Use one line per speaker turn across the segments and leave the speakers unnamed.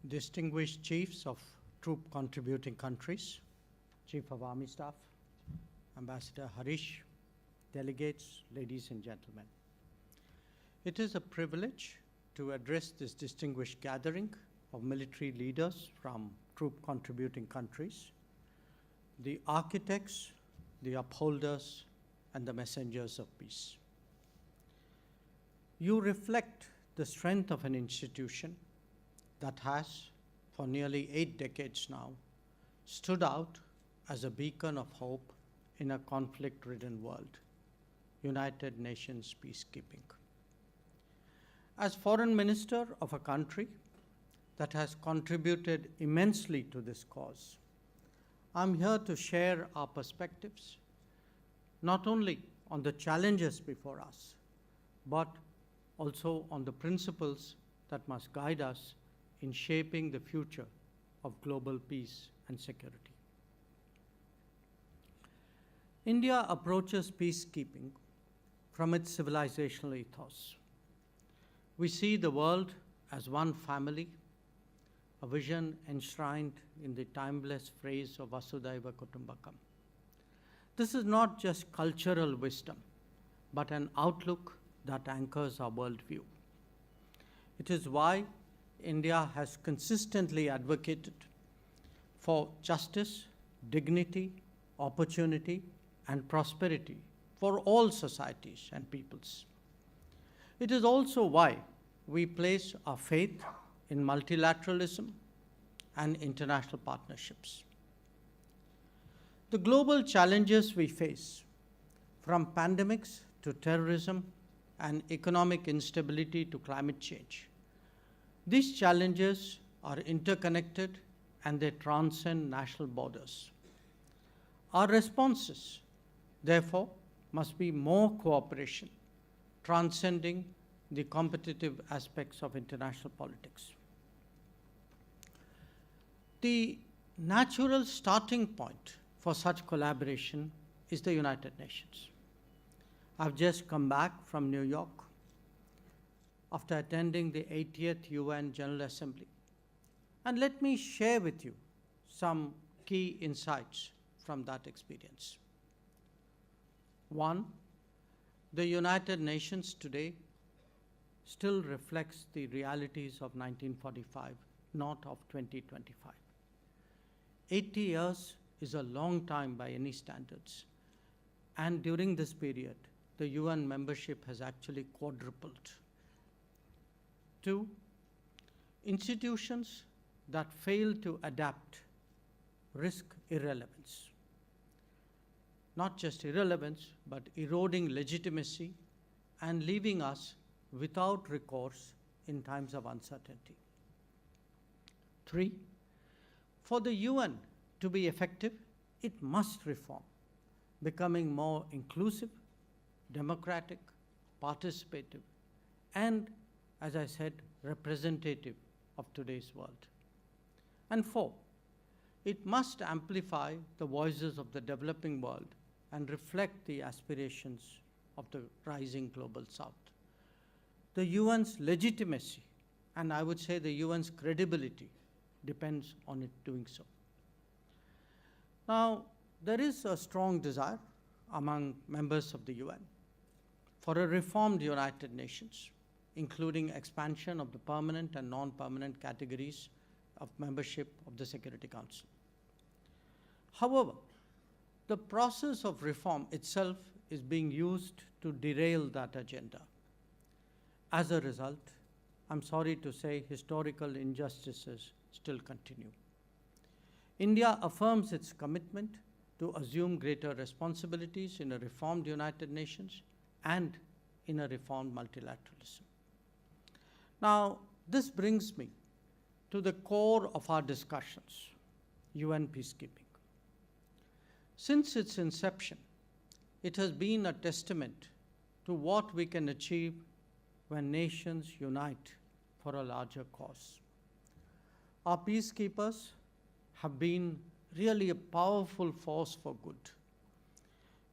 distinguished chiefs of troop contributing countries, Chief of Army Staff, Ambassador Harish, delegates, ladies and gentlemen. It is a privilege to address this distinguished gathering of military leaders from troop contributing countries, the architects, the upholders, and the messengers of peace. You reflect the strength of an institution that has, for nearly 8 decades now, stood out as a beacon of hope in a conflict-ridden world, United Nations peacekeeping. As Foreign Minister of a country that has contributed immensely to this cause, I'm here to share our perspectives, not only on the challenges before us, but also on the principles that must guide us in shaping the future of global peace and security. India approaches peacekeeping from its civilizational ethos. We see the world as one family, a vision enshrined in the timeless phrase of Vasudhaiva Kutumbakam. This is not just cultural wisdom, but an outlook that anchors our worldview. It is why India has consistently advocated for justice, dignity, opportunity, and prosperity for all societies and peoples. It is also why we place our faith in multilateralism and international partnerships. The global challenges we face, from pandemics to terrorism and economic instability to climate change, these challenges are interconnected and they transcend national borders. Our responses, therefore, must be more cooperation, transcending the competitive aspects of international politics. The natural starting point for such collaboration is the United Nations. I've just come back from New York after attending the 80th UN General Assembly. And let me share with you some key insights from that experience. One, the United Nations today still reflects the realities of 1945, not of 2025. 80 years is a long time by any standards. And during this period, the UN membership has actually quadrupled. Two, institutions that fail to adapt risk irrelevance. Not just irrelevance, but eroding legitimacy and leaving us without recourse in times of uncertainty. Three, for the UN to be effective, it must reform, becoming more inclusive, democratic, participative, and, as I said, representative of today's world. And four, it must amplify the voices of the developing world and reflect the aspirations of the rising global South. The UN's legitimacy, and I would say the UN's credibility, depends on it doing so. Now, there is a strong desire among members of the UN for a reformed United Nations, including expansion of the permanent and non-permanent categories of membership of the Security Council. However, the process of reform itself is being used to derail that agenda. As a result, I'm sorry to say, historical injustices still continue. India affirms its commitment to assume greater responsibilities in a reformed United Nations and in a reformed multilateralism. Now, this brings me to the core of our discussions, UN peacekeeping. Since its inception, it has been a testament to what we can achieve when nations unite for a larger cause. Our peacekeepers have been really a powerful force for good.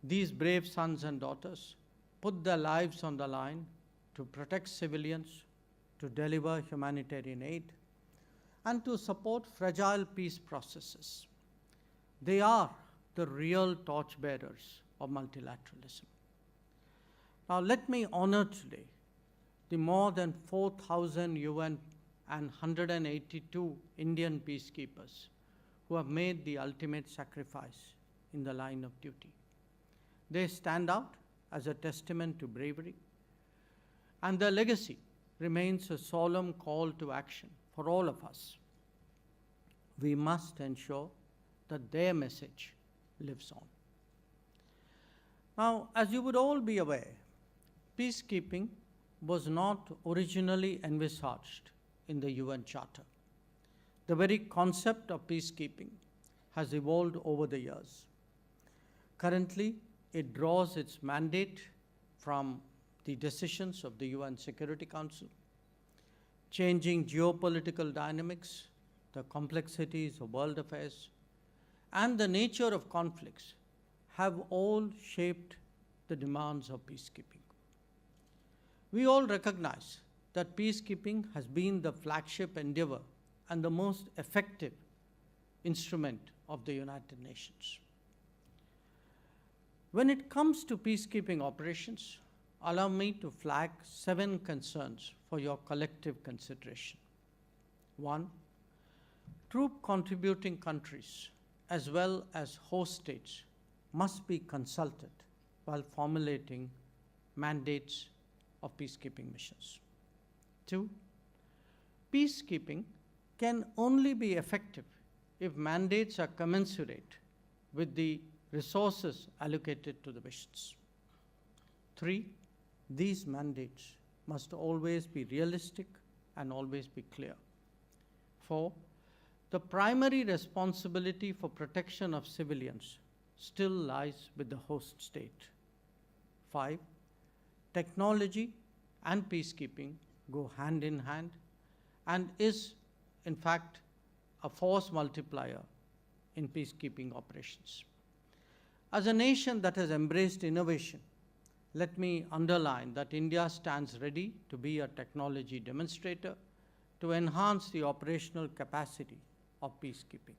These brave sons and daughters put their lives on the line to protect civilians, to deliver humanitarian aid, and to support fragile peace processes. They are the real torchbearers of multilateralism. Now, let me honor today the more than 4,000 UN and 182 Indian peacekeepers who have made the ultimate sacrifice in the line of duty. They stand out as a testament to bravery, and their legacy remains a solemn call to action for all of us. We must ensure that their message lives on. Now, as you would all be aware, peacekeeping was not originally envisaged in the UN Charter. The very concept of peacekeeping has evolved over the years. Currently, it draws its mandate from the decisions of the UN Security Council. Changing geopolitical dynamics, the complexities of world affairs, and the nature of conflicts have all shaped the demands of peacekeeping. We all recognize that peacekeeping has been the flagship endeavor and the most effective instrument of the United Nations. When it comes to peacekeeping operations, allow me to flag 7 concerns for your collective consideration. 1, troop contributing countries as well as host states must be consulted while formulating mandates of peacekeeping missions. 2, peacekeeping can only be effective if mandates are commensurate with the resources allocated to the missions. 3, these mandates must always be realistic and always be clear. 4, the primary responsibility for protection of civilians still lies with the host state. 5, technology and peacekeeping go hand in hand and is, in fact, a force multiplier in peacekeeping operations. As a nation that has embraced innovation, let me underline that India stands ready to be a technology demonstrator to enhance the operational capacity of peacekeeping.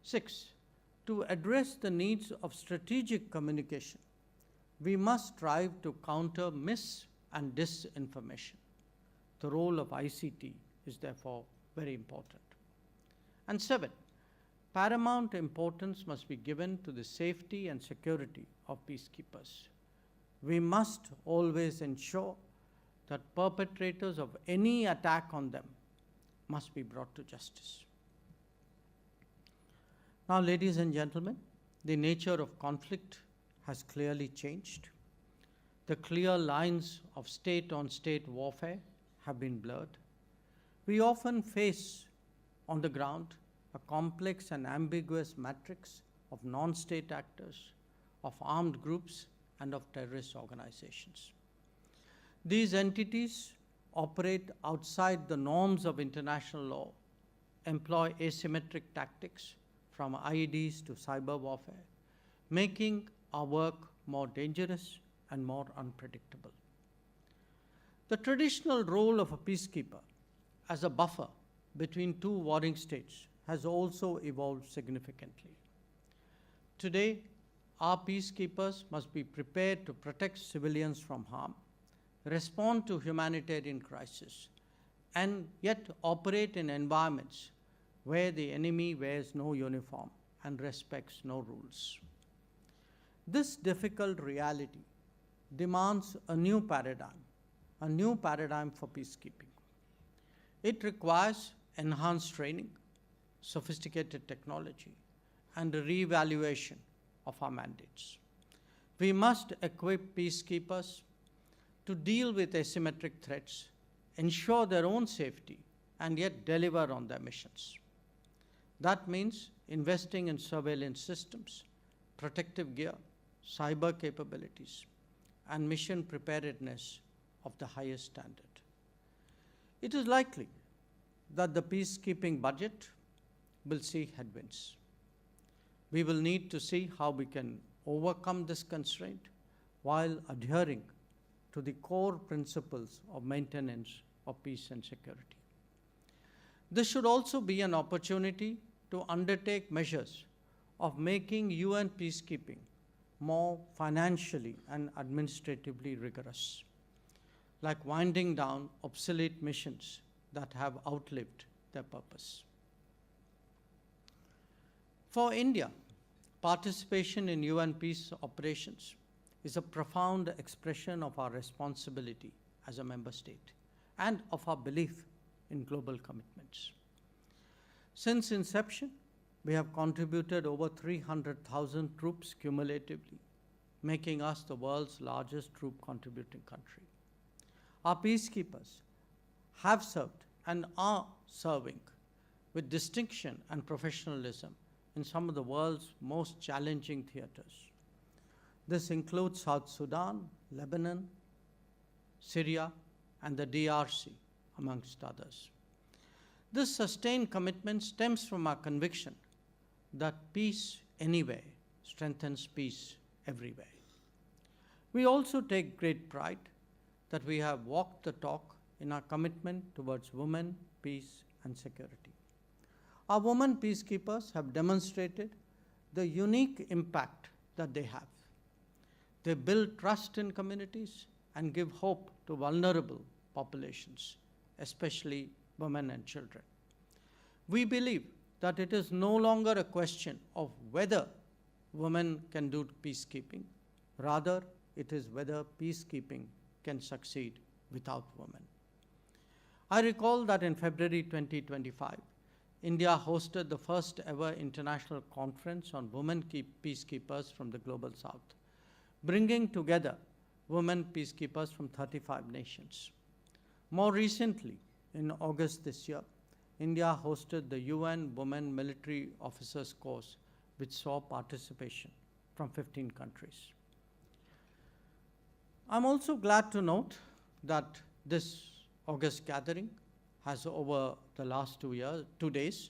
6, to address the needs of strategic communication, we must strive to counter mis- and disinformation. The role of ICT is therefore very important. And 7, paramount importance must be given to the safety and security of peacekeepers. We must always ensure that perpetrators of any attack on them must be brought to justice. Now, ladies and gentlemen, the nature of conflict has clearly changed. The clear lines of state-on-state warfare have been blurred. We often face on the ground a complex and ambiguous matrix of non-state actors, of armed groups, and of terrorist organizations. These entities operate outside the norms of international law, employ asymmetric tactics from IEDs to cyber warfare, making our work more dangerous and more unpredictable. The traditional role of a peacekeeper as a buffer between two warring states has also evolved significantly. Today, our peacekeepers must be prepared to protect civilians from harm, respond to humanitarian crises, and yet operate in environments where the enemy wears no uniform and respects no rules. This difficult reality demands a new paradigm for peacekeeping. It requires enhanced training, sophisticated technology, and a reevaluation of our mandates. We must equip peacekeepers to deal with asymmetric threats, ensure their own safety, and yet deliver on their missions. That means investing in surveillance systems, protective gear, cyber capabilities, and mission preparedness of the highest standard. It is likely that the peacekeeping budget will see headwinds. We will need to see how we can overcome this constraint while adhering to the core principles of maintenance of peace and security. This should also be an opportunity to undertake measures of making UN peacekeeping more financially and administratively rigorous, like winding down obsolete missions that have outlived their purpose. For India, participation in UN peace operations is a profound expression of our responsibility as a member state and of our belief in global commitments. Since inception, we have contributed over 300,000 troops cumulatively, making us the world's largest troop contributing country. Our peacekeepers have served and are serving with distinction and professionalism in some of the world's most challenging theaters. This includes South Sudan, Lebanon, Syria, and the DRC, amongst others. This sustained commitment stems from our conviction that peace anywhere strengthens peace everywhere. We also take great pride that we have walked the talk in our commitment towards women, peace, and security. Our women peacekeepers have demonstrated the unique impact that they have. They build trust in communities and give hope to vulnerable populations, especially women and children. We believe that it is no longer a question of whether women can do peacekeeping. Rather, it is whether peacekeeping can succeed without women. I recall that in February 2025, India hosted the first ever international conference on women peacekeepers from the Global South, bringing together women peacekeepers from 35 nations. More recently, in August this year, India hosted the UN Women Military Officers Course, which saw participation from 15 countries. I'm also glad to note that this August gathering has, over the last 2 days,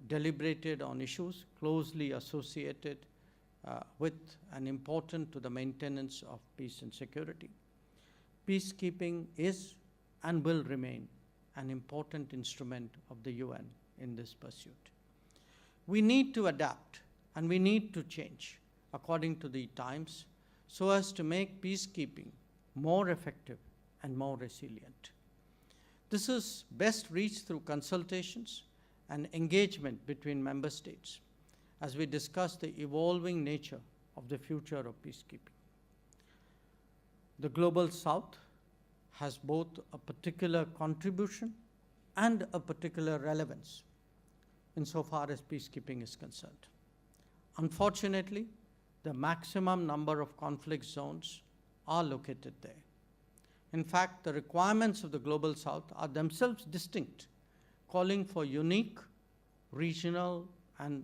deliberated on issues closely associated with and important to the maintenance of peace and security. Peacekeeping is and will remain an important instrument of the UN in this pursuit. We need to adapt and we need to change according to the times so as to make peacekeeping more effective and more resilient. This is best reached through consultations and engagement between member states as we discuss the evolving nature of the future of peacekeeping. The Global South has both a particular contribution and a particular relevance insofar as peacekeeping is concerned. Unfortunately, the maximum number of conflict zones are located there. In fact, the requirements of the Global South are themselves distinct, calling for unique, regional, and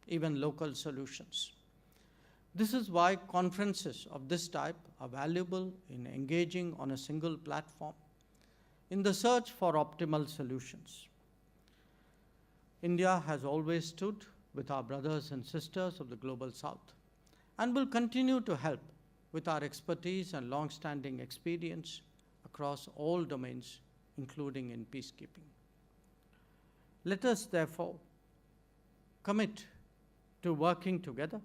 even local solutions. This is why conferences of this type are valuable in engaging on a single platform in the search for optimal solutions. India has always stood with our brothers and sisters of the Global South and will continue to help with our expertise and long-standing experience across all domains, including in peacekeeping. Let us therefore commit to working together,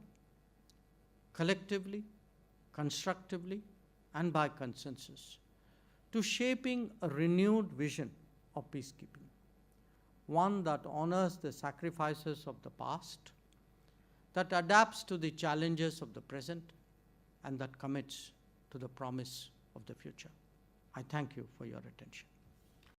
collectively, constructively, and by consensus, to shaping a renewed vision of peacekeeping, one that honors the sacrifices of the past, that adapts to the challenges of the present, and that commits to the promise of the future. I thank you for your attention.